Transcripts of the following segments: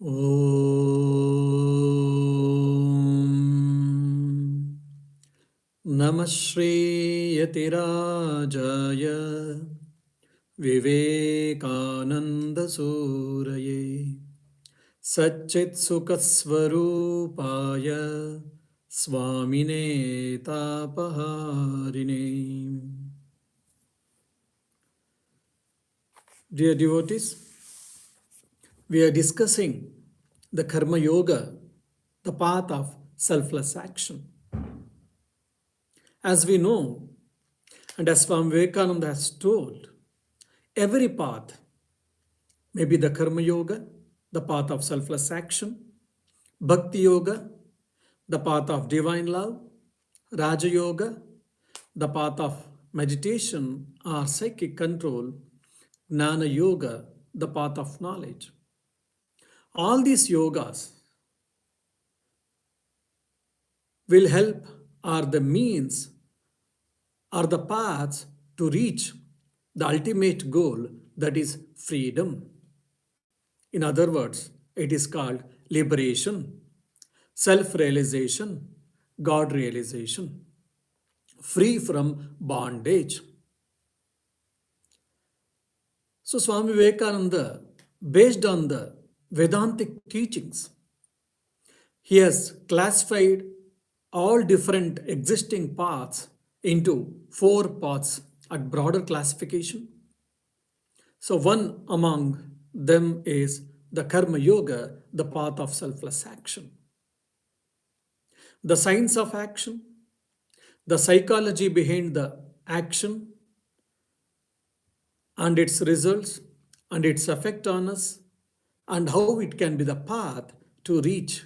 Om Namah Shri Yatirajaya Vivekananda Suraye Satchit Sukaswarupaya Swamine Tapaharine. Dear devotees, we are discussing the Karma Yoga, the path of selfless action. As we know, and as Swami Vivekananda has told, every path may be the Karma Yoga, the path of selfless action, Bhakti Yoga, the path of divine love, Raja Yoga, the path of meditation or psychic control, Jnana Yoga, the path of knowledge. All these yogas will help are the means or the paths to reach the ultimate goal, that is freedom. In other words, it is called liberation, self-realization, God realization, free from bondage. So Swami Vivekananda, based on the Vedantic teachings, he has classified all different existing paths into 4 paths at broader classification. So one among them is the Karma Yoga, the path of selfless action. The science of action, the psychology behind the action and its results and its effect on us, and how it can be the path to reach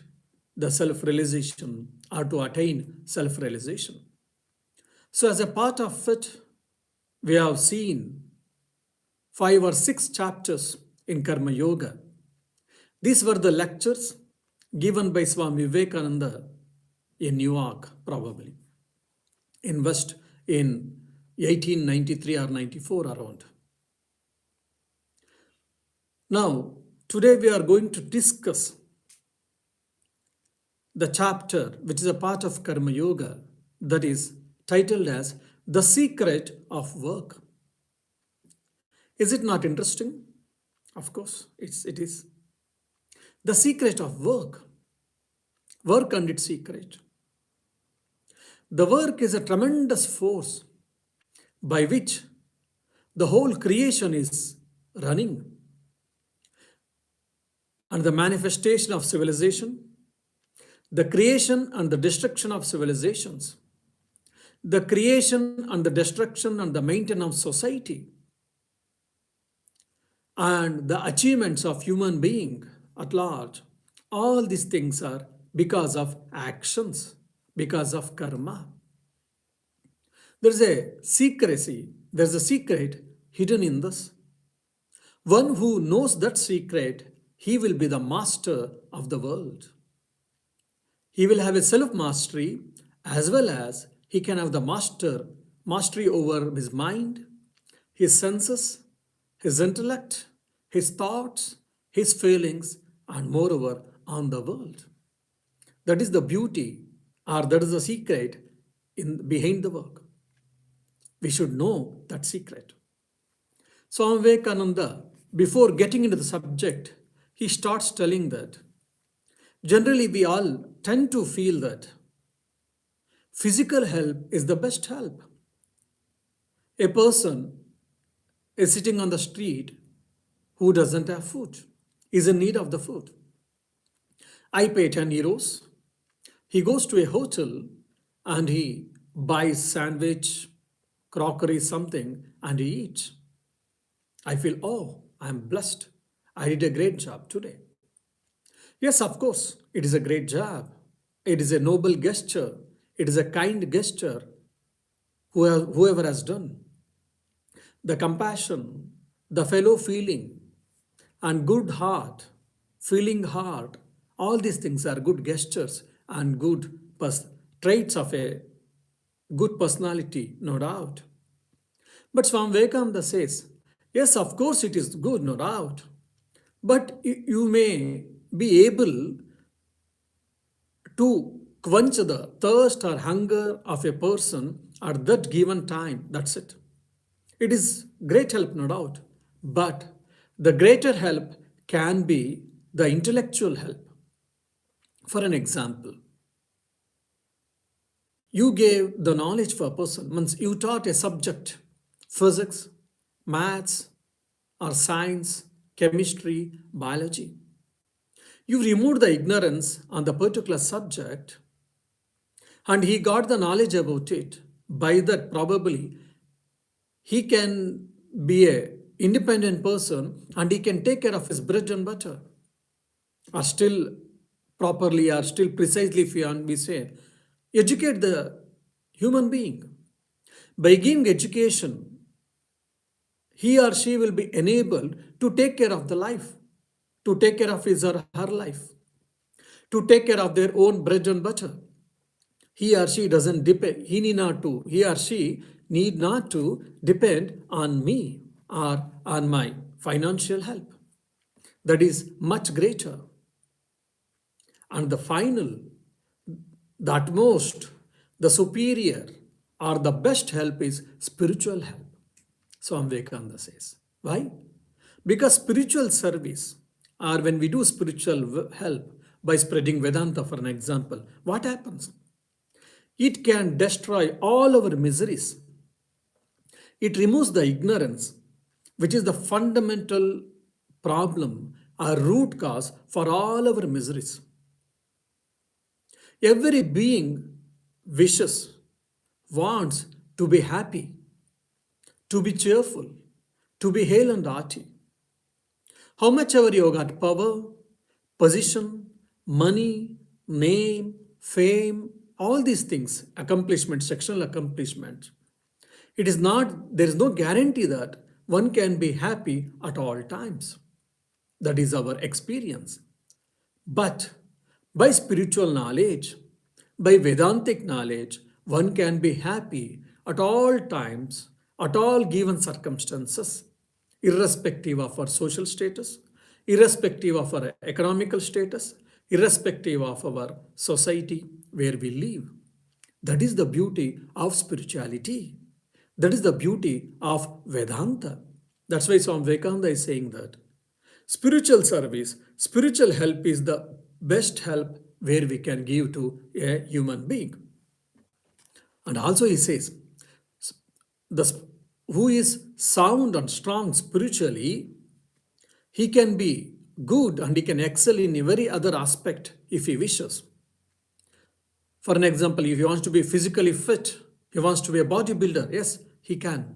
the self-realization or to attain self-realization. So as a part of it, we have seen 5 or 6 chapters in Karma Yoga. These were the lectures given by Swami Vivekananda in New York, probably, in West in 1893 or 94 around. Now, today we are going to discuss the chapter which is a part of Karma Yoga that is titled as The Secret of Work. Is it not interesting? Of course, it is. The secret of work. Work and its secret. The work is a tremendous force by which the whole creation is running. And the manifestation of civilization, the creation and the destruction of civilizations, the creation and the destruction and the maintenance of society, and the achievements of human being at large, all these things are because of actions, because of karma. There's a secrecy, there's a secret hidden in this. One who knows that secret, he will be the master of the world. He will have a self-mastery as well as he can have the mastery over his mind, his senses, his intellect, his thoughts, his feelings, and moreover on the world. That is the beauty, or that is the secret behind the work. We should know that secret. Swami Vivekananda, before getting into the subject, he starts telling that generally we all tend to feel that physical help is the best help. A person is sitting on the street who doesn't have food, is in need of the food. I pay 10 euros. He goes to a hotel and he buys sandwich, crockery, something, and he eats. I feel, oh, I'm blessed. I did a great job today. Yes, of course, it is a great job. It is a noble gesture. It is a kind gesture whoever has done. The compassion, the fellow feeling, and good heart, feeling heart, all these things are good gestures and good traits of a good personality, no doubt. But Swami Vivekananda says, yes, of course it is good, no doubt. But you may be able to quench the thirst or hunger of a person at that given time. That's it. It is great help, no doubt. But the greater help can be the intellectual help. For an example, you gave the knowledge for a person, means you taught a subject, physics, maths, or science, chemistry, biology. You removed the ignorance on the particular subject and he got the knowledge about it. By that, probably he can be a independent person and he can take care of his bread and butter, or still properly, or still precisely, if we say, educate the human being. By giving education, he or she will be enabled to take care of the life, to take care of his or her life, to take care of their own bread and butter. He or she doesn't depend, he or she need not to depend on me or on my financial help. That is much greater. And the final, the utmost, the superior, or the best help is spiritual help. Swami Vivekananda says. Why? Because spiritual service, or when we do spiritual help by spreading Vedanta, for an example, what happens? It can destroy all our miseries. It removes the ignorance, which is the fundamental problem or root cause for all our miseries. Every being wishes, wants to be happy, to be cheerful, to be hale and hearty. How much ever you got power, position, money, name, fame, all these things, accomplishments, sectional accomplishments, there is no guarantee that one can be happy at all times. That is our experience. But by spiritual knowledge, by Vedantic knowledge, one can be happy at all times, at all given circumstances, irrespective of our social status, irrespective of our economical status, irrespective of our society where we live. That is the beauty of spirituality. That is the beauty of Vedanta. That's why Swami Vivekananda is saying that spiritual service, spiritual help is the best help where we can give to a human being. And also he says, the, who is sound and strong spiritually, he can be good and he can excel in every other aspect if he wishes. For an example, if he wants to be physically fit, he wants to be a bodybuilder, yes, he can.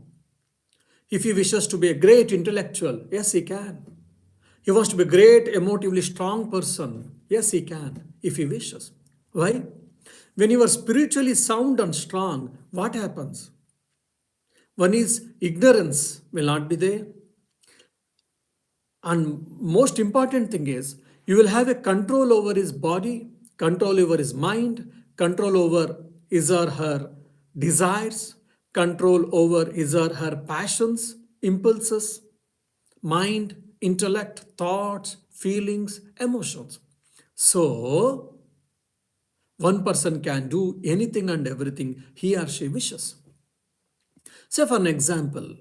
If he wishes to be a great intellectual, yes, he can. He wants to be a great emotively strong person, yes, he can, if he wishes. Why? When you are spiritually sound and strong, what happens? One is ignorance will not be there. And most important thing is you will have a control over his body, control over his mind, control over his or her desires, control over his or her passions, impulses, mind, intellect, thoughts, feelings, emotions. So, one person can do anything and everything he or she wishes. Say, for an example,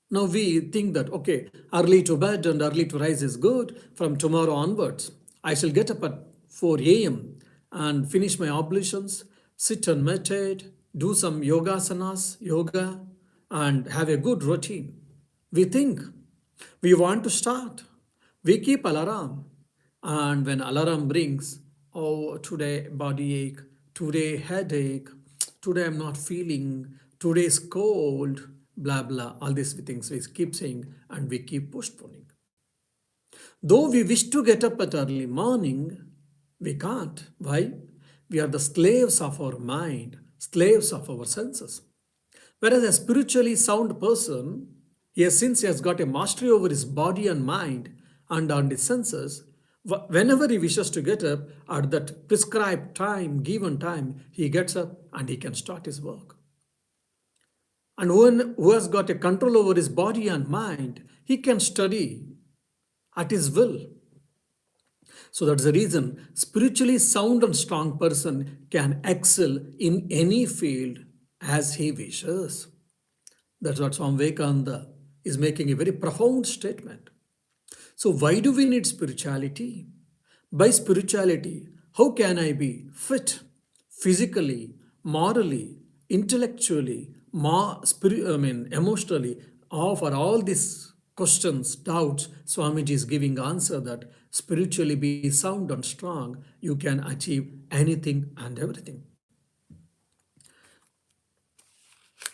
now we think that, okay, early to bed and early to rise is good. From tomorrow onwards, I shall get up at 4 a.m. and finish my ablutions, sit and meditate, do some yoga, and have a good routine. We think, we want to start. We keep alarm. And when alarm rings, oh, today body ache, today headache, today I'm not feeling, today is cold, blah, blah, all these things we keep saying and we keep postponing. Though we wish to get up at early morning, we can't. Why? We are the slaves of our mind, slaves of our senses. Whereas a spiritually sound person, since he has got a mastery over his body and mind and on his senses, whenever he wishes to get up at that prescribed time, given time, he gets up and he can start his work. And one who has got a control over his body and mind, he can study at his will. So that's the reason spiritually sound and strong person can excel in any field as he wishes. That's what Swami Vivekananda is making a very profound statement. So why do we need spirituality? By spirituality, how can I be fit physically, morally, intellectually, emotionally, for all these questions, doubts, Swamiji is giving answer that spiritually be sound and strong, you can achieve anything and everything.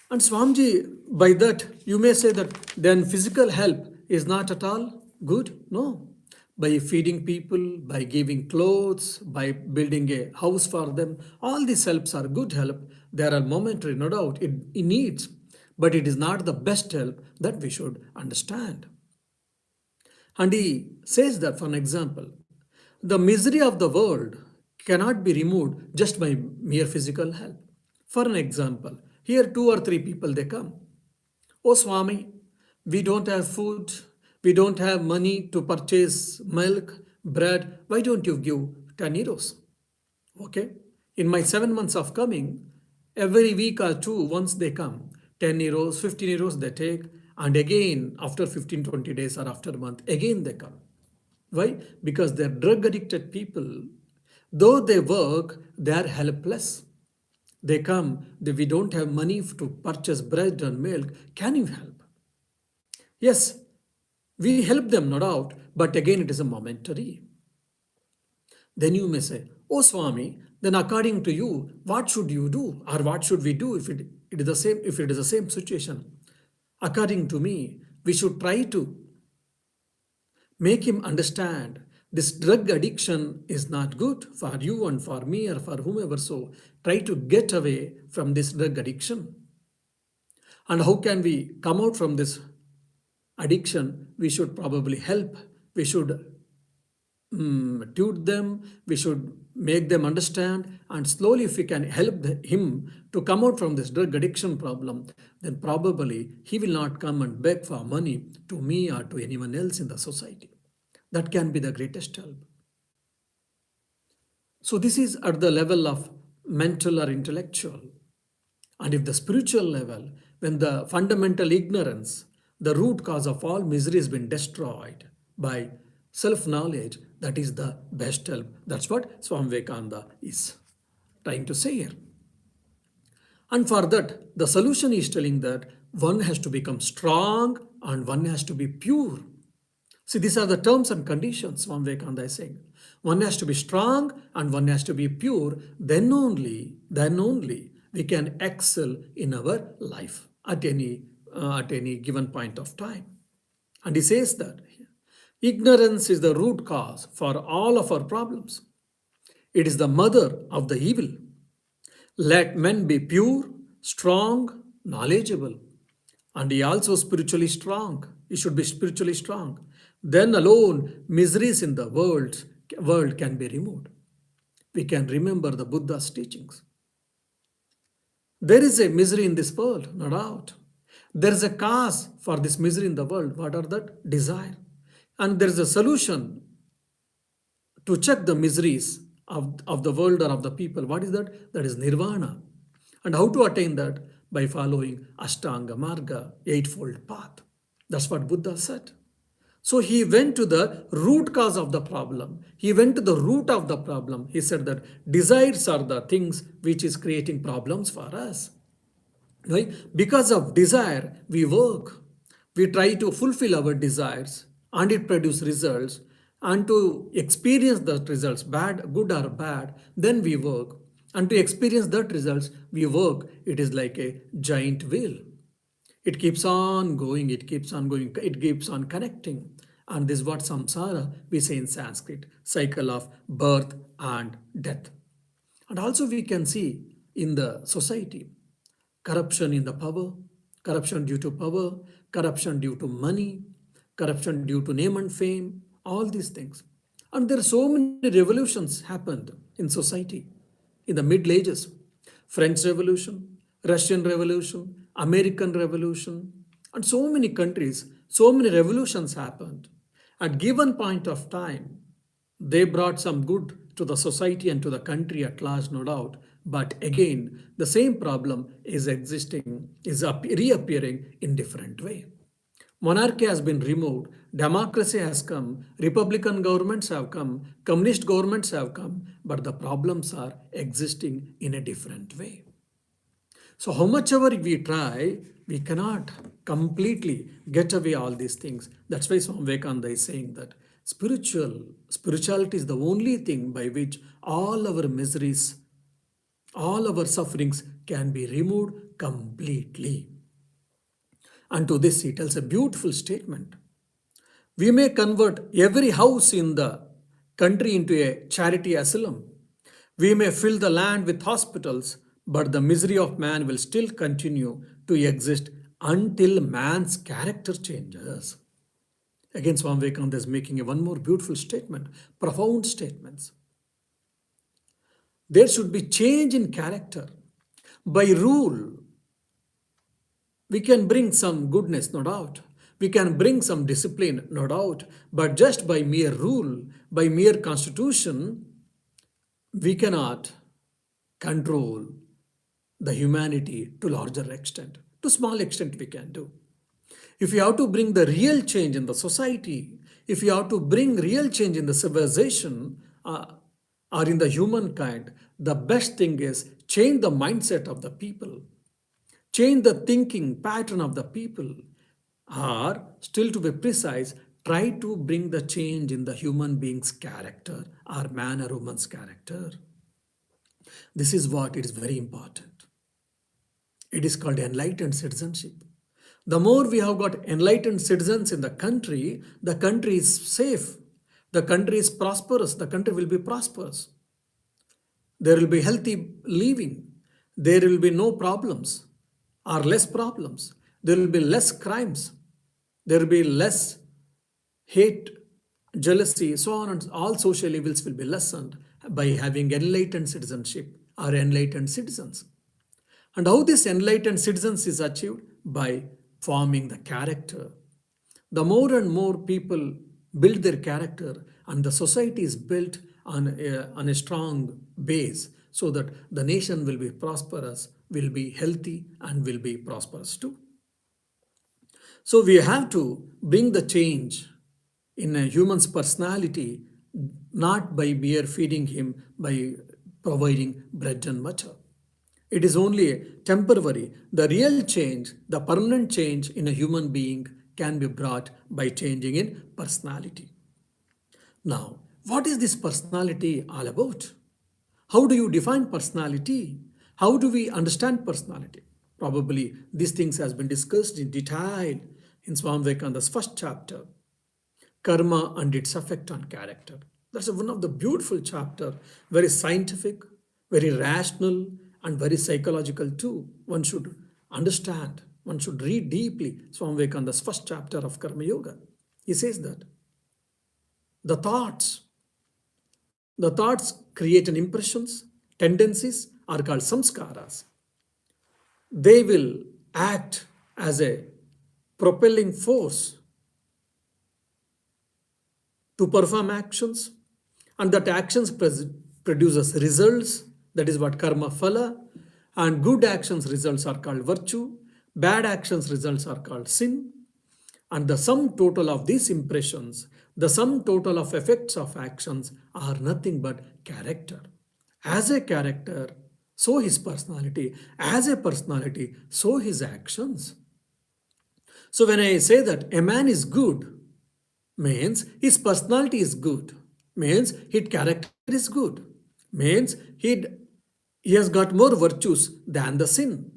And Swamiji, by that, you may say that then physical help is not at all good. No. By feeding people, by giving clothes, by building a house for them, all these helps are good help. They are momentary, no doubt. It needs, but it is not the best help that we should understand. And he says that, for an example, the misery of the world cannot be removed just by mere physical help. For an example, here two or three people they come. Oh Swami, we don't have food, we don't have money to purchase milk, bread. Why don't you give 10 euros? Okay. In my 7 months of coming, every week or two, once they come, 10 euros, 15 euros they take, and again after 15, 20 days or after a month, again they come. Why? Because they're drug addicted people. Though they work, they are helpless. They come, we don't have money to purchase bread and milk. Can you help? Yes, we help them, no doubt, but again it is a momentary. Then you may say, oh Swami, then according to you, what should you do? Or what should we do it is the same if it is the same situation? According to me, we should try to make him understand this drug addiction is not good for you and for me or for whomever. So try to get away from this drug addiction. And how can we come out from this addiction? We should probably help. We should tune them. We should make them understand. And slowly, if we can help him to come out from this drug addiction problem, then probably he will not come and beg for money to me or to anyone else in the society. That can be the greatest help. So this is at the level of mental or intellectual. And if the spiritual level, when the fundamental ignorance, the root cause of all misery has been destroyed by self-knowledge, that is the best help. That's what Swami Vivekananda is trying to say here. And for that, the solution is telling that one has to become strong and one has to be pure. See, these are the terms and conditions Swami Vivekananda is saying. One has to be strong and one has to be pure. Then only we can excel in our life at any given point of time. And he says that ignorance is the root cause for all of our problems. It is the mother of the evil. Let men be pure, strong, knowledgeable. And he also spiritually strong. He should be spiritually strong. Then alone miseries in the world can be removed. We can remember the Buddha's teachings. There is a misery in this world, no doubt. There is a cause for this misery in the world. What are that? Desire. And there is a solution to check the miseries of the world or of the people. What is that? That is nirvana. And how to attain that? By following Ashtanga Marga, eightfold path. That's what Buddha said. So he went to the root cause of the problem. He went to the root of the problem. He said that desires are the things which is creating problems for us. Right? Because of desire, we work. We try to fulfill our desires and it produces results. And to experience the results, bad, good or bad, then we work. And to experience that results, we work. It is like a giant wheel. It keeps on going, it keeps on connecting. And this is what samsara we say in Sanskrit, cycle of birth and death. And also we can see in the society, corruption in the power, corruption due to power, corruption due to money, corruption due to name and fame, all these things. And there are so many revolutions happened in society in the Middle Ages. French Revolution, Russian Revolution, American Revolution, and so many countries, so many revolutions happened. At given point of time, They brought some good to the society and to the country at large, no doubt. But again, the same problem is existing, is reappearing in different way. Monarchy has been removed, democracy has come, republican governments have come, communist governments have come, but the problems are existing in a different way. So, how much ever we try, we cannot completely get away all these things. That's why Swami Vivekananda is saying that spirituality is the only thing by which all our miseries, all our sufferings can be removed completely. And to this, he tells a beautiful statement. We may convert every house in the country into a charity asylum. We may fill the land with hospitals, but the misery of man will still continue to exist until man's character changes. Again, Swami Vivekananda is making one more beautiful statement, profound statements. There should be change in character. By rule, we can bring some goodness, no doubt. We can bring some discipline, no doubt. But just by mere rule, by mere constitution, we cannot control the humanity to larger extent. To small extent we can do. If you have to bring the real change in the society, if you have to bring real change in the civilization or in the humankind, the best thing is change the mindset of the people, change the thinking pattern of the people, or still to be precise, try to bring the change in the human being's character or man or woman's character. This is what it is very important. It is called enlightened citizenship. The more we have got enlightened citizens in the country is safe, the country is prosperous, the country will be prosperous. There will be healthy living, there will be no problems or less problems, there will be less crimes, there will be less hate, jealousy, so on, and all social evils will be lessened by having enlightened citizenship or enlightened citizens. And how this enlightened citizens is achieved? By forming the character. The more and more people build their character, and the society is built on a strong base, so that the nation will be prosperous, will be healthy, and will be prosperous too. So we have to bring the change in a human's personality, not by mere feeding him, by providing bread and butter. It is only temporary. The real change, the permanent change in a human being can be brought by changing in personality. Now, what is this personality all about? How do you define personality? How do we understand personality? Probably these things has been discussed in detail in Swami Vivekananda's first chapter, Karma and its effect on character. That's one of the beautiful chapter, very scientific, very rational, and very psychological too. One should understand, one should read deeply Swami Vivekananda's first chapter of Karma Yoga. He says that the thoughts create an impressions, tendencies are called samskaras. They will act as a propelling force to perform actions, and that actions produces results. That is what karma phala. And good actions results are called virtue, bad actions results are called sin. And the sum total of these impressions, the sum total of effects of actions are nothing but character. As a character, so his personality. As a personality, so his actions. So when I say that a man is good, means his personality is good, means his character is good, means he has got more virtues than the sin,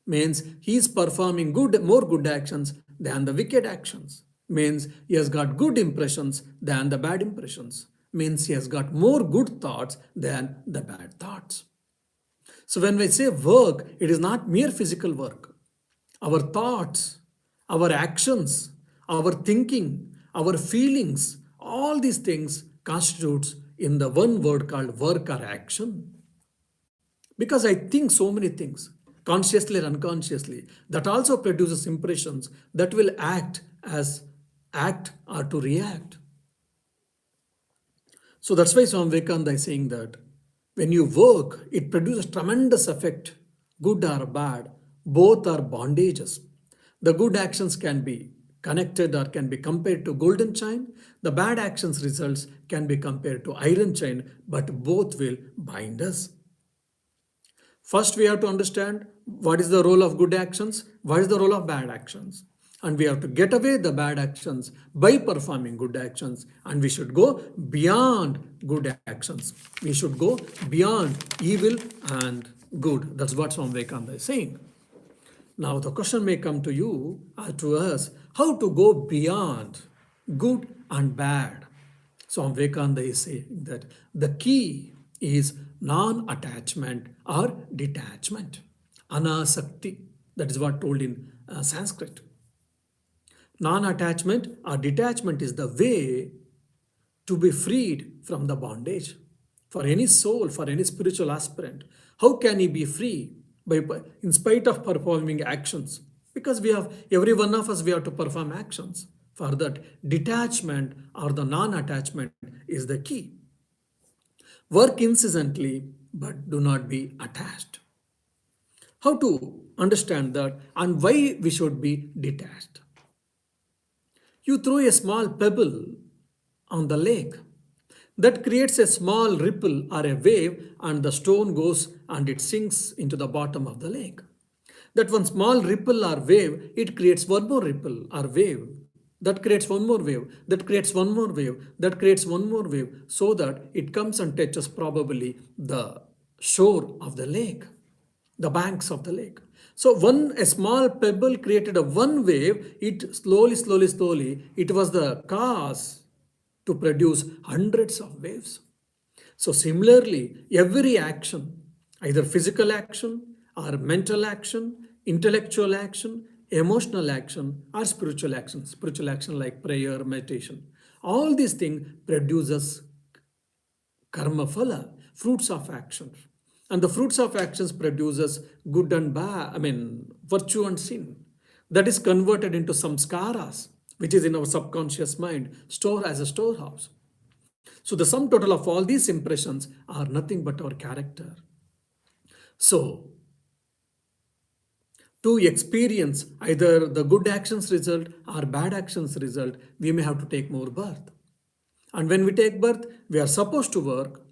means he is performing more good actions than the wicked actions, means he has got good impressions than the bad impressions, means he has got more good thoughts than the bad thoughts. So when we say work, it is not mere physical work. Our thoughts, our actions, our thinking, our feelings, all these things constitutes in the one word called work or action. Because I think so many things, consciously or unconsciously, that also produces impressions that will act or to react. So that's why Swami Vivekananda is saying that when you work, it produces tremendous effect, good or bad. Both are bondages. The good actions can be connected or can be compared to golden chain. The bad actions results can be compared to iron chain, but both will bind us. First, we have to understand what is the role of good actions, what is the role of bad actions. And we have to get away the bad actions by performing good actions. And we should go beyond good actions. We should go beyond evil and good. That's what Swami Vivekananda is saying. Now, the question may come to you or to us how to go beyond good and bad. Swami Vivekananda is saying that the key is non attachment or detachment. Anasakti, that is what told in Sanskrit. Non attachment or detachment is the way to be freed from the bondage. For any soul, for any spiritual aspirant, how can he be free? In spite of performing actions. Because we have, every one of us, we have to perform actions. For that, detachment or the non attachment is the key. Work incessantly, but do not be attached. How to understand that and why we should be detached? You throw a small pebble on the lake. That creates a small ripple or a wave, and the stone goes and it sinks into the bottom of the lake. That one small ripple or wave, it creates one more ripple or wave. That creates one more wave, that creates one more wave, that creates one more wave, so that it comes and touches probably the shore of the lake, the banks of the lake. So a small pebble created a one wave, it slowly, it was the cause to produce hundreds of waves. So similarly, every action, either physical action or mental action, intellectual action, emotional action, or spiritual action like prayer, meditation, all these things produces karma phala, fruits of actions. And the fruits of actions produces good and bad, virtue and sin. That is converted into samskaras, which is in our subconscious mind, store as a storehouse. So the sum total of all these impressions are nothing but our character. So to experience either the good actions result or bad actions result, we may have to take more birth. And when we take birth, we are supposed to work.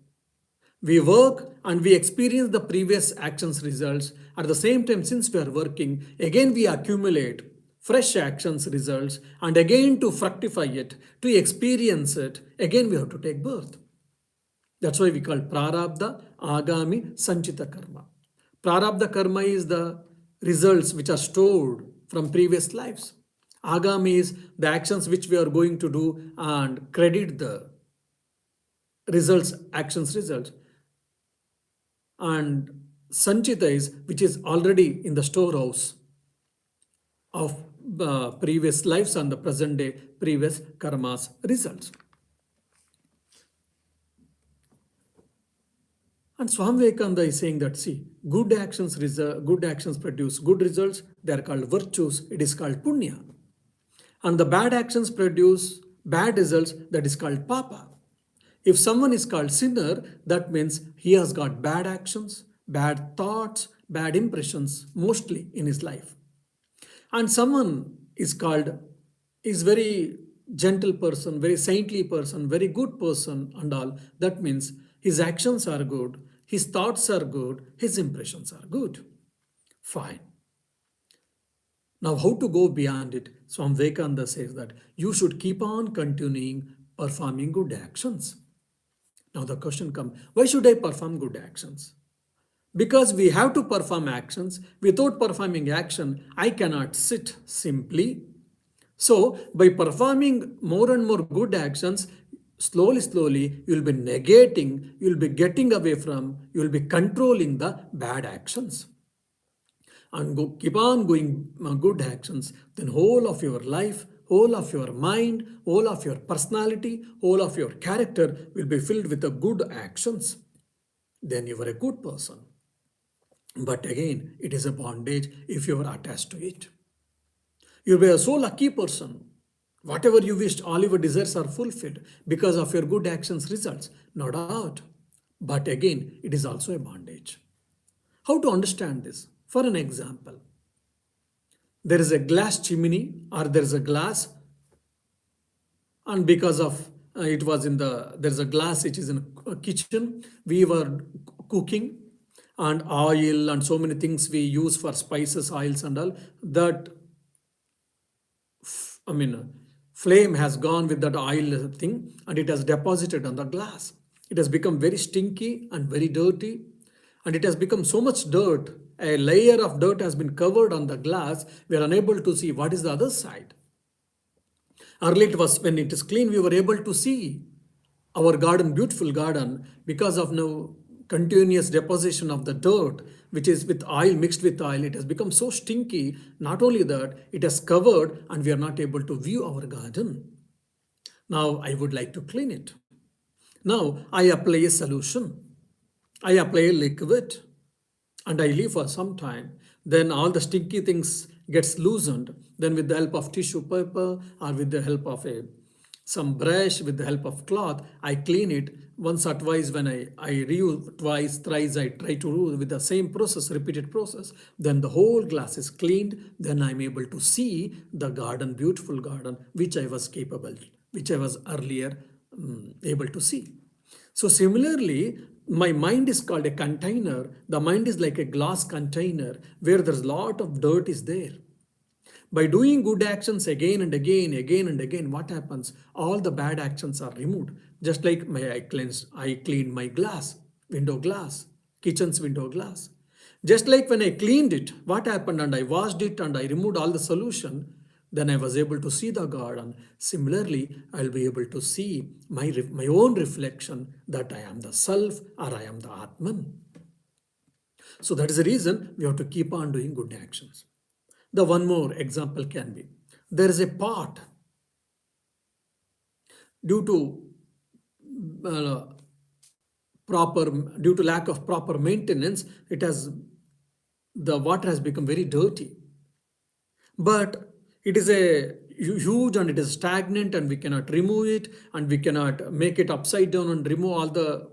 We work and we experience the previous actions results. At the same time, since we are working, again we accumulate fresh actions results, and again to fructify it, to experience it, again we have to take birth. That's why we call prarabdha, agami, sanchita karma. Prarabdha karma is the results which are stored from previous lives. Agami is the actions which we are going to do and credit the actions results. And sanchita is which is already in the storehouse of previous lives and the present day previous karmas results. And Swami Vivekananda is saying that, see, good actions produce good results. They are called virtues. It is called punya. And the bad actions produce bad results. That is called papa. If someone is called sinner, that means he has got bad actions, bad thoughts, bad impressions, mostly in his life. And someone is very gentle person, very saintly person, very good person and all. That means his actions are good, his thoughts are good, his impressions are good. Fine. Now, how to go beyond it? Swami Vivekananda says that you should keep on continuing performing good actions. Now the question comes, why should I perform good actions? Because we have to perform actions. Without performing action, I cannot sit simply. So by performing more and more good actions, slowly, you'll be negating, you'll be getting away from, you'll be controlling the bad actions. And keep on going good actions, then whole of your life, whole of your mind, whole of your personality, whole of your character will be filled with the good actions. Then you are a good person. But again, it is a bondage if you are attached to it. You'll be a so lucky person. Whatever you wished, all your desires are fulfilled because of your good actions results, no doubt. But again, it is also a bondage. How to understand this? For an example, there is a glass chimney or there is a glass, and because of it was in the there's a glass which is in a kitchen, we were cooking, and oil and so many things we use for spices, oils and all that. I mean, flame has gone with that oil thing and it has deposited on the glass. It has become very stinky and very dirty, and it has become so much dirt. A layer of dirt has been covered on the glass. We are unable to see what is the other side. Earlier, it was when it is clean, we were able to see our garden, beautiful garden, because of now continuous deposition of the dirt, which is with oil, mixed with oil. It has become so stinky. Not only that, it has covered and we are not able to view our garden. Now I would like to clean it. Now I apply a solution. I apply a liquid and I leave for some time. Then all the stinky things gets loosened. Then with the help of tissue paper or with the help of some brush, with the help of cloth, I clean it once or twice. When I reuse twice, thrice, I try to do with the same process, repeated process. Then the whole glass is cleaned. Then I'm able to see the garden, beautiful garden, which I was capable, which I was earlier able to see. So similarly, my mind is called a container. The mind is like a glass container where there's a lot of dirt is there. By doing good actions again and again and again, what happens? All the bad actions are removed. Just like I cleaned my glass, window glass, kitchen's window glass. Just like when I cleaned it, what happened? And I washed it and I removed all the solution, then I was able to see the garden. Similarly, I'll be able to see my own reflection that I am the self or I am the Atman. So that is the reason we have to keep on doing good actions. The one more example can be, there is a pot. Due to uh, proper due to lack of proper maintenance, the water has become very dirty. But it is a huge and it is stagnant and we cannot remove it and we cannot make it upside down and remove all the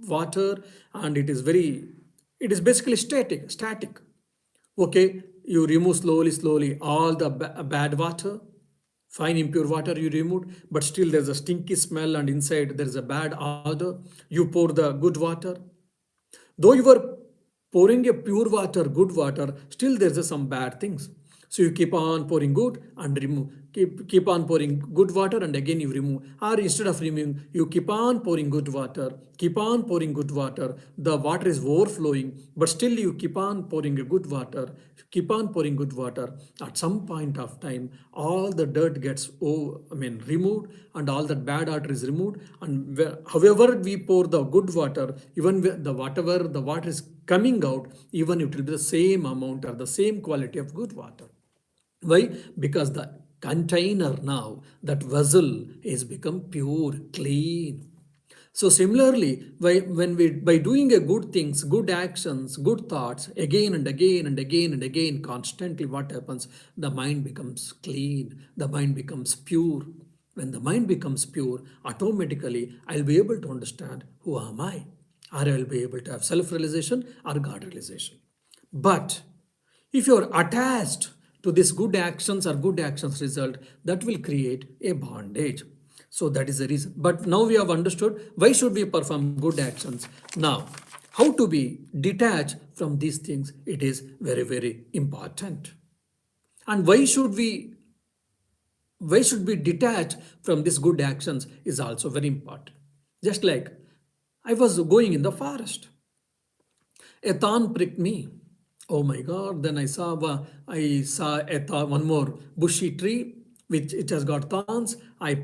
water, and it is basically static. Okay, you remove slowly all the bad water, fine impure water you removed, but still there's a stinky smell and inside there's a bad odor. You pour the good water. Though you were pouring a pure water, good water, still there's some bad things. So you keep on pouring good and remove. Keep on pouring good water and again you remove. Or instead of removing, you keep on pouring good water. Keep on pouring good water. The water is overflowing, but still you keep on pouring a good water. Keep on pouring good water. At some point of time, all the dirt gets removed and all that bad water is removed. And however we pour the good water, even whatever the water is coming out, even it will be the same amount or the same quality of good water. Why? Because the container now, that vessel is become pure, clean. So similarly, by doing a good things, good actions, good thoughts, again and again, constantly, what happens? The mind becomes clean, the mind becomes pure. When the mind becomes pure, automatically I'll be able to understand who am I, or I'll be able to have self-realization or God realization. But if you're attached to this good actions or good actions result, that will create a bondage. So that is the reason. But now we have understood why should we perform good actions. Now, how to be detached from these things, it is very important. And why should we detach from these good actions is also very important. Just like I was going in the forest, a thorn pricked me. Oh my God! Then I saw one more bushy tree which it has got thorns. I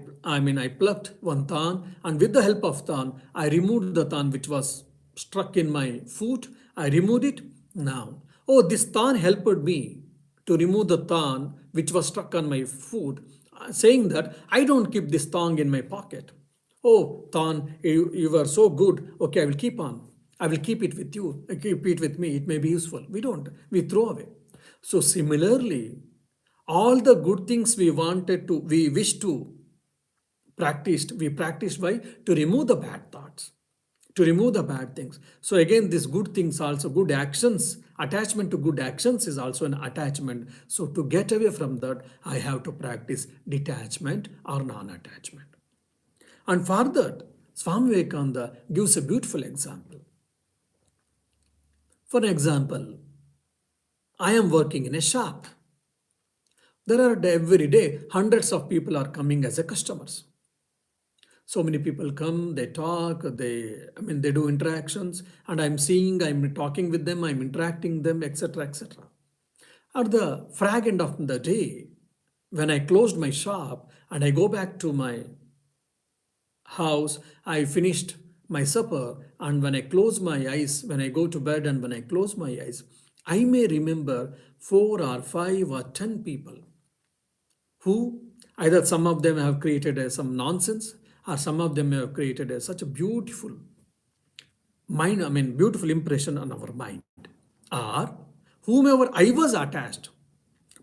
plucked one thorn, and with the help of thorn, I removed the thorn which was struck in my foot. I removed it. Now, oh, this thorn helped me to remove the thorn which was stuck on my foot, saying that I don't keep this thorn in my pocket. Oh, thorn, you were so good. Okay, I will keep on. I will keep it with you. I keep it with me. It may be useful. We don't. We throw away. So similarly, All the good things we wish to we practiced by to remove the bad thoughts, to remove the bad things. So again, these good things also, good actions, attachment to good actions is also an attachment. So to get away from that, I have to practice detachment or non-attachment. And for that, Swami Vivekananda gives a beautiful example. For example, I am working in a shop. There are every day hundreds of people are coming as a customers. So many people come, they talk, they do interactions, and I'm seeing, I'm talking with them, I'm interacting them, etc., etc. At the frag end of the day, when I closed my shop and I go back to my house, I finished my supper, and when I close my eyes, when I go to bed and when I close my eyes, I may remember 4 or 5 or 10 people who either some of them have created some nonsense, or some of them have created such a beautiful beautiful impression on our mind, or whomever I was attached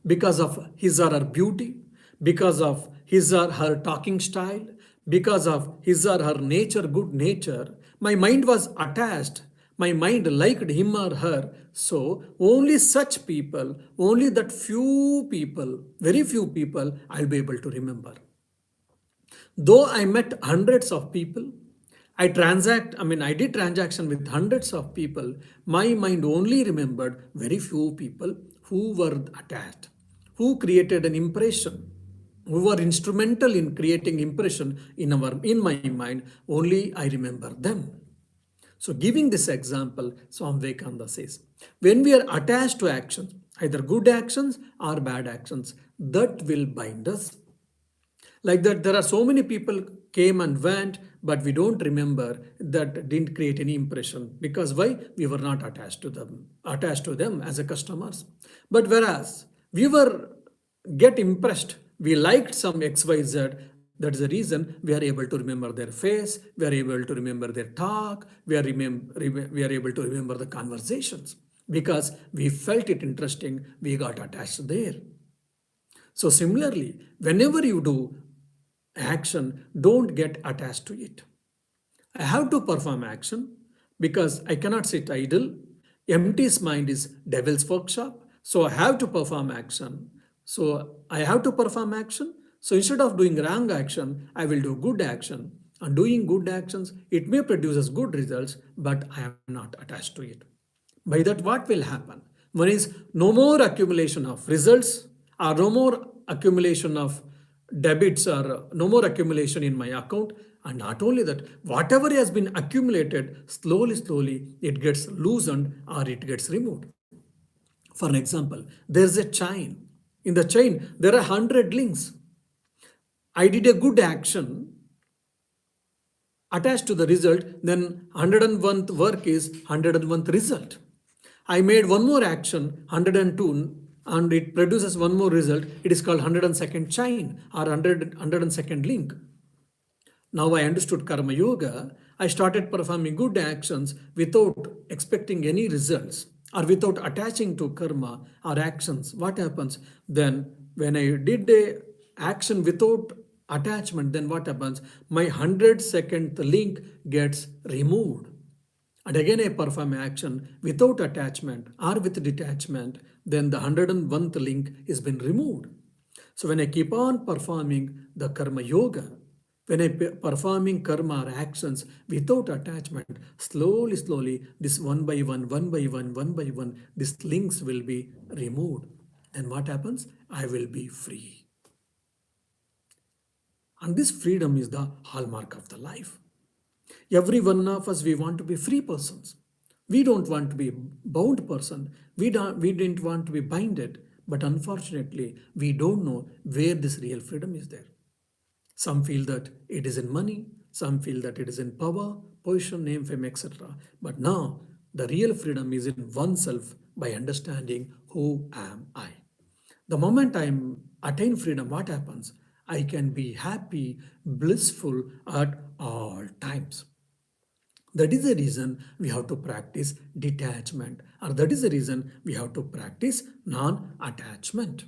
because of his or her beauty, because of his or her talking style, because of his or her nature, good nature. My mind was attached. My mind liked him or her. So only such people, only that few people, very few people, I'll be able to remember. Though I met hundreds of people, I did transaction with hundreds of people, my mind only remembered very few people who were attached, who created an impression, who were instrumental in creating impression in my mind, only I remember them. So giving this example, Swami Vivekananda says, when we are attached to actions, either good actions or bad actions, that will bind us. Like that, there are so many people came and went, but we don't remember, that didn't create any impression. Because why? We were not attached to them as a customers. But whereas we were get impressed, we liked some XYZ, that is the reason we are able to remember their face, we are able to remember their talk, we are able to remember the conversations. Because we felt it interesting, we got attached there. So similarly, whenever you do action, don't get attached to it. I have to perform action because I cannot sit idle. Empty mind is devil's workshop. So I have to perform action. So I have to perform action. So instead of doing wrong action, I will do good action. And doing good actions, it may produce us good results, but I am not attached to it. By that, what will happen? One is no more accumulation of results, or no more accumulation of debits, or no more accumulation in my account. And not only that, whatever has been accumulated, slowly, slowly, it gets loosened or it gets removed. For an example, there's a chain. In the chain, there are 100 links. I did a good action attached to the result, then 101th work is 101th result. I made one more action, 102, and it produces one more result. It is called 102nd chain or 102nd link. Now I understood Karma Yoga. I started performing good actions without expecting any results or without attaching to karma or actions. What happens then when I did a action without attachment? Then what happens? My 100-second link gets removed. And again, I perform action without attachment or with detachment, then the 101th link is been removed. So when I keep on performing the karma yoga, when I performing karma or actions without attachment, slowly, slowly, this one by one, these links will be removed. And what happens? I will be free. And this freedom is the hallmark of the life. Every one of us, we want to be free persons. We don't want to be bound person. We didn't want to be binded. But unfortunately, we don't know where this real freedom is there. Some feel that it is in money. Some feel that it is in power, position, name, fame, etc. But now, the real freedom is in oneself by understanding who am I. The moment I attain freedom, what happens? I can be happy, blissful at all times. That is the reason we have to practice detachment, or that is the reason we have to practice non attachment.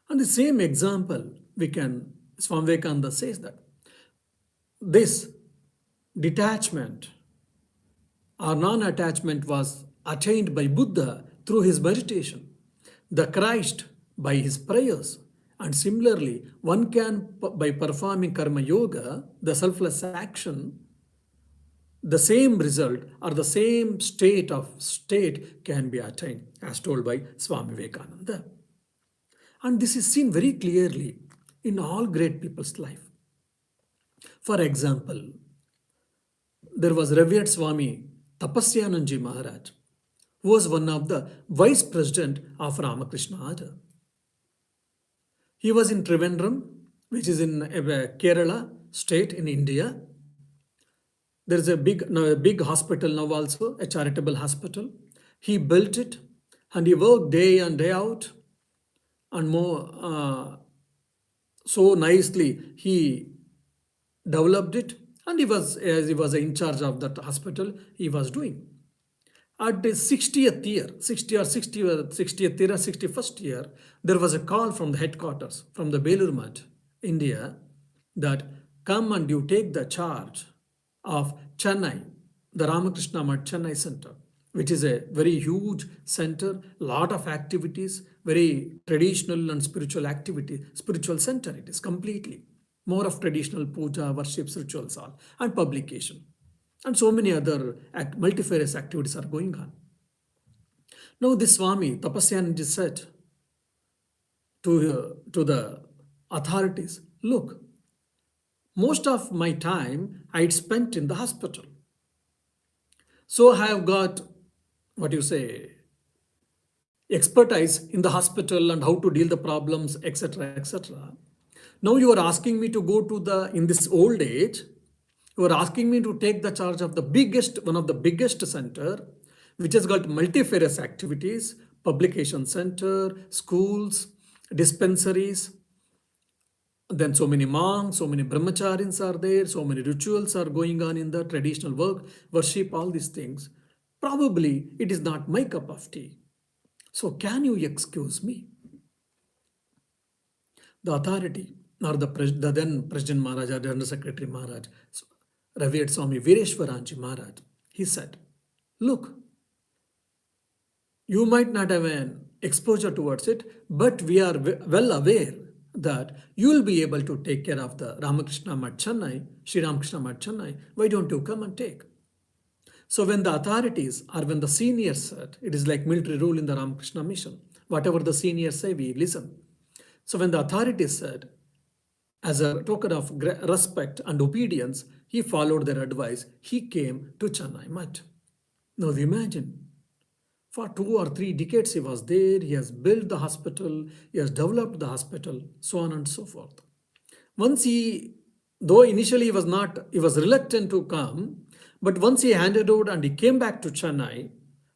And the same example, Swami Vivekananda says that this detachment or non attachment was attained by Buddha through his meditation, the Christ by his prayers. And similarly, one can, by performing karma yoga, the selfless action, the same result or the same state can be attained, as told by Swami Vivekananda. And this is seen very clearly in all great people's life. For example, there was Revered Swami Tapasyananji Maharaj, who was one of the vice president of Ramakrishna Ada. He was in Trivandrum, which is in Kerala state in India. There is a big hospital now also, a charitable hospital. He built it and he worked day and day out and more so nicely he developed it, and as he was in charge of that hospital, he was doing. At the 60th year, 60 or 60, 60th year, 61st year, there was a call from the headquarters, from the Belur Math, India, that come and you take the charge of Chennai, the Ramakrishna Math Chennai Center, which is a very huge center, lot of activities, very traditional and spiritual activity, spiritual center it is completely. More of traditional puja, worship, rituals all, and publication. And so many other multifarious activities are going on. Now this Swami Tapasyananji said to the authorities, look, most of my time I'd spent in the hospital. So I have got, what you say, expertise in the hospital and how to deal the problems, etc., etc. Now you are asking me to go to in this old age, you are asking me to take the charge of one of the biggest center, which has got multifarious activities, publication center, schools, dispensaries, then so many monks, so many brahmacharis are there, so many rituals are going on in the traditional worship, all these things. Probably it is not my cup of tea. So can you excuse me? The authority, or the then President Maharaj, or the Under Secretary Maharaj, Revered Swami Vireshwaranji Maharaj, he said, look, you might not have an exposure towards it, but we are well aware that you will be able to take care of the Ramakrishna Math Chennai, Sri Ramakrishna Math Chennai. Why don't you come and take? So when the authorities or when the seniors said, it is like military rule in the Ramakrishna mission, whatever the seniors say, we listen. So when the authorities said, as a token of respect and obedience, he followed their advice. He came to Chennai Math. Now imagine, for 2 or 3 decades he was there, he has built the hospital, he has developed the hospital, so on and so forth. Once though initially he was reluctant to come, but once he handed over and he came back to Chennai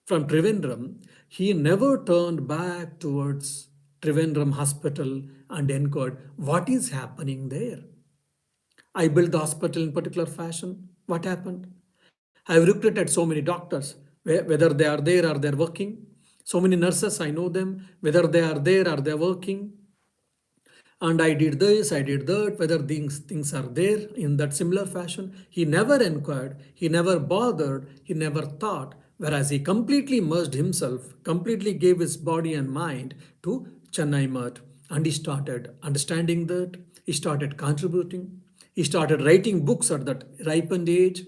from Trivandrum, he never turned back towards Trivandrum Hospital and inquired what is happening there. I built the hospital in particular fashion. What happened? I have recruited so many doctors, whether they are there or they are working. So many nurses, I know them, whether they are there or they are working. And I did this, I did that, whether things are there in that similar fashion. He never inquired, he never bothered, he never thought, whereas he completely immersed himself, completely gave his body and mind to Chennai Math, and he started understanding that, he started contributing, he started writing books at that ripened age,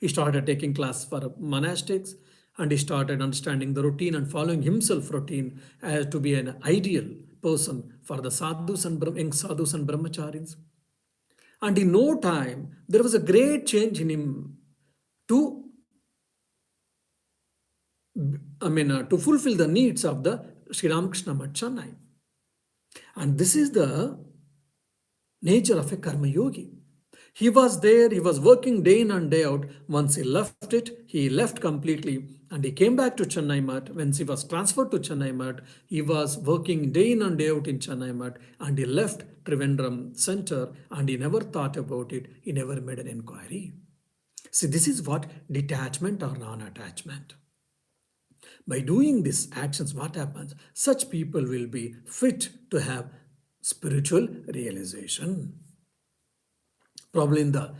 he started taking class for monastics, and he started understanding the routine and following himself routine as to be an ideal person for the sadhus and young sadhus and brahmacharis. And in no time, there was a great change in him to, to fulfill the needs of the Sri Ramakrishna Math Chennai. And this is the nature of a karma yogi. He was there, he was working day in and day out. Once he left it, he left completely and he came back to Chennai Math. When he was transferred to Chennai Math, he was working day in and day out in Chennai Math, and he left Trivandrum Center and he never thought about it. He never made an inquiry. See, this is what detachment or non-attachment. By doing these actions, what happens? Such people will be fit to have spiritual realization. Probably in the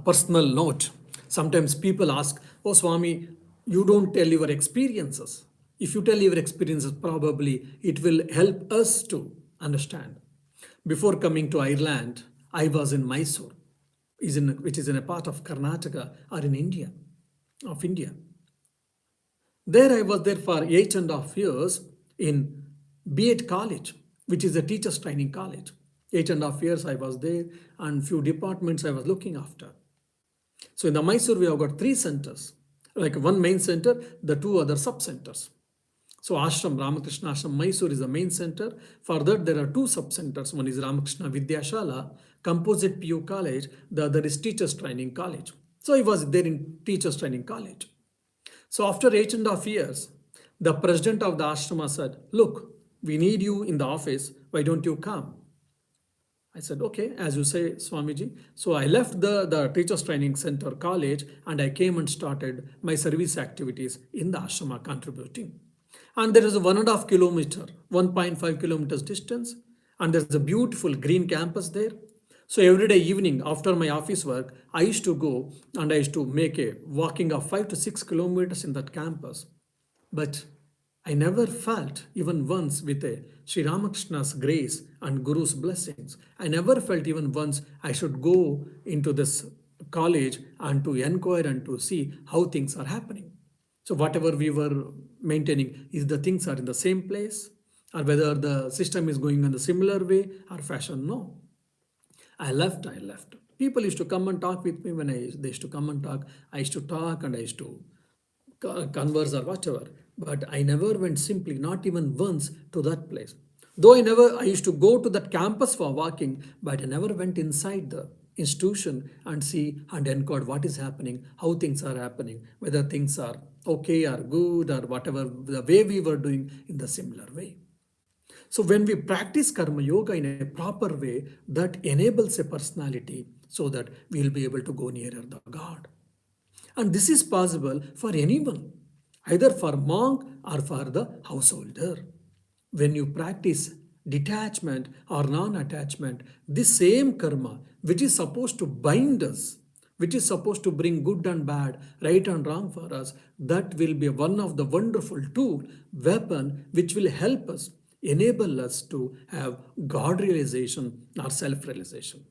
personal note, sometimes people ask, "Oh, Swami, you don't tell your experiences. If you tell your experiences, probably it will help us to understand." Before coming to Ireland, I was in Mysore, which is in a part of Karnataka or in India, of India. There I was there for 8.5 years in B.Ed college, which is a teacher's training college. 8.5 years I was there, and few departments I was looking after. So in the Mysore, we have got three centers, like one main center, the two other sub centers. So Ashram, Ramakrishna Ashram, Mysore is the main center. For that, there are two sub centers. One is Ramakrishna Vidyashala, Composite PU College. The other is Teachers Training College. So I was there in Teachers Training College. So after 8.5 years, the president of the ashrama said, "Look, we need you in the office. Why don't you come?" I said, "Okay, as you say, Swamiji." So I left the Teachers Training Center college and I came and started my service activities in the ashrama contributing. And there is a 1.5 kilometer, 1.5 kilometers distance, and there's a beautiful green campus there. So every day evening after my office work, I used to go and I used to make a walking of 5 to 6 kilometers in that campus. But I never felt even once with a Sri Ramakrishna's grace and Guru's blessings. I never felt even once I should go into this college and to inquire and to see how things are happening. So whatever we were maintaining, is the things are in the same place, or whether the system is going in the similar way or fashion? No. I left. People used to come and talk with me they used to come and talk. I used to talk and I used to converse or whatever. But I never went simply, not even once, to that place. Though I used to go to that campus for walking, but I never went inside the institution and see and encode what is happening, how things are happening, whether things are okay or good or whatever, the way we were doing in the similar way. So when we practice karma yoga in a proper way, that enables a personality so that we will be able to go nearer the God. And this is possible for anyone, either for monk or for the householder. When you practice detachment or non-attachment, this same karma, which is supposed to bind us, which is supposed to bring good and bad, right and wrong for us, that will be one of the wonderful tool, weapon, which will help us, enable us to have God realization or self-realization.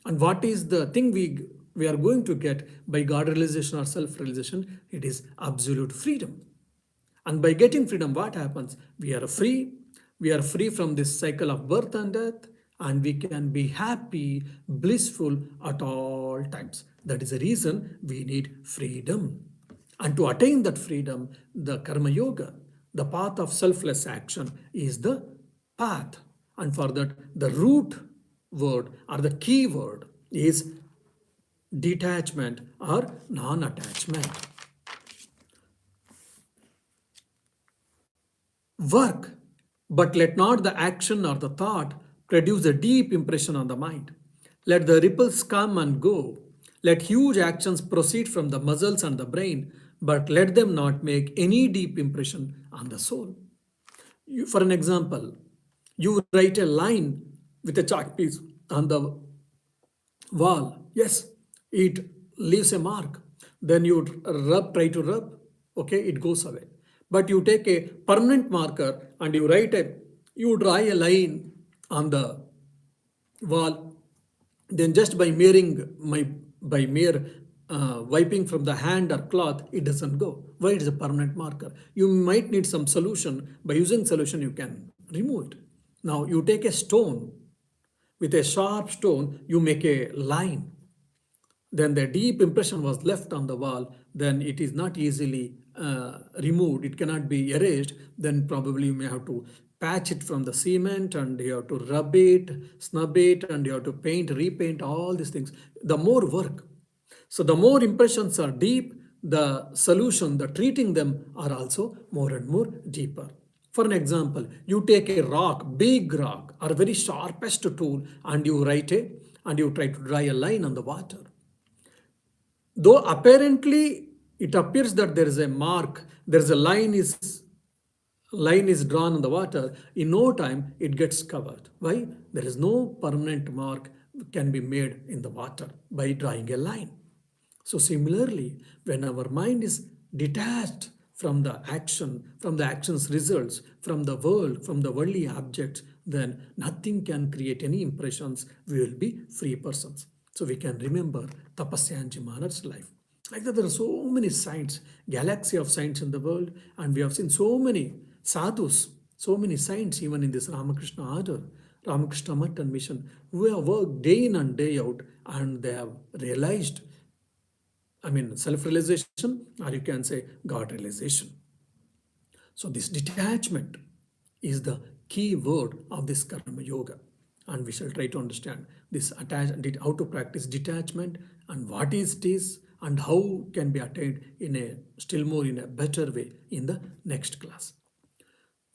And what is the thing we are going to get by God realization or self-realization? It is absolute freedom. And by getting freedom, what happens? We are free. We are free from this cycle of birth and death, and we can be happy, blissful at all times. That is the reason we need freedom. And to attain that freedom, the karma yoga, the path of selfless action, is the path. And for that, the root word or the key word is detachment or non-attachment. Work, but let not the action or the thought produce a deep impression on the mind. Let the ripples come and go. Let huge actions proceed from the muscles and the brain, but let them not make any deep impression on the soul. For an example, you write a line with a chalk piece on the wall. Yes, it leaves a mark. Then you try to rub, okay, it goes away. But you take a permanent marker and you draw a line on the wall. Then just by mere wiping from the hand or cloth, it doesn't go. Why? It is a permanent marker. You might need some solution. By using solution, you can remove it. Now you take a stone. With a sharp stone, you make a line. Then the deep impression was left on the wall. Then it is not easily removed. It cannot be erased. Then probably you may have to patch it from the cement, and you have to rub it, snub it, and you have to paint, repaint, all these things. The more work. So the more impressions are deep, the solution, the treating them are also more and more deeper. For an example, you take a rock, big rock, or very sharpest tool, and you try to draw a line on the water. Though apparently it appears that there is a mark, there is a line is line is drawn on the water, in no time it gets covered. Why? There is no permanent mark can be made in the water by drawing a line. So similarly, when our mind is detached from the action, from the action's results, from the world, from the worldly objects, then nothing can create any impressions. We will be free persons. So we can remember Tapasya and Jimanat's life. Like that, there are so many saints, galaxy of saints in the world, and we have seen so many sadhus, so many saints even in this Ramakrishna order, Ramakrishna Math and mission, who have worked day in and day out, and they have realized, self realization, or you can say God realization. So, this detachment is the key word of this Karma Yoga. And we shall try to understand this how to practice detachment and what is it is and how can be attained in a still more in a better way in the next class.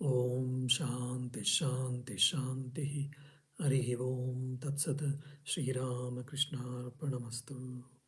Om Shanti Shanti Shanti Harihi Om Tat Sat Shri Ramakrishna Arpanamastu.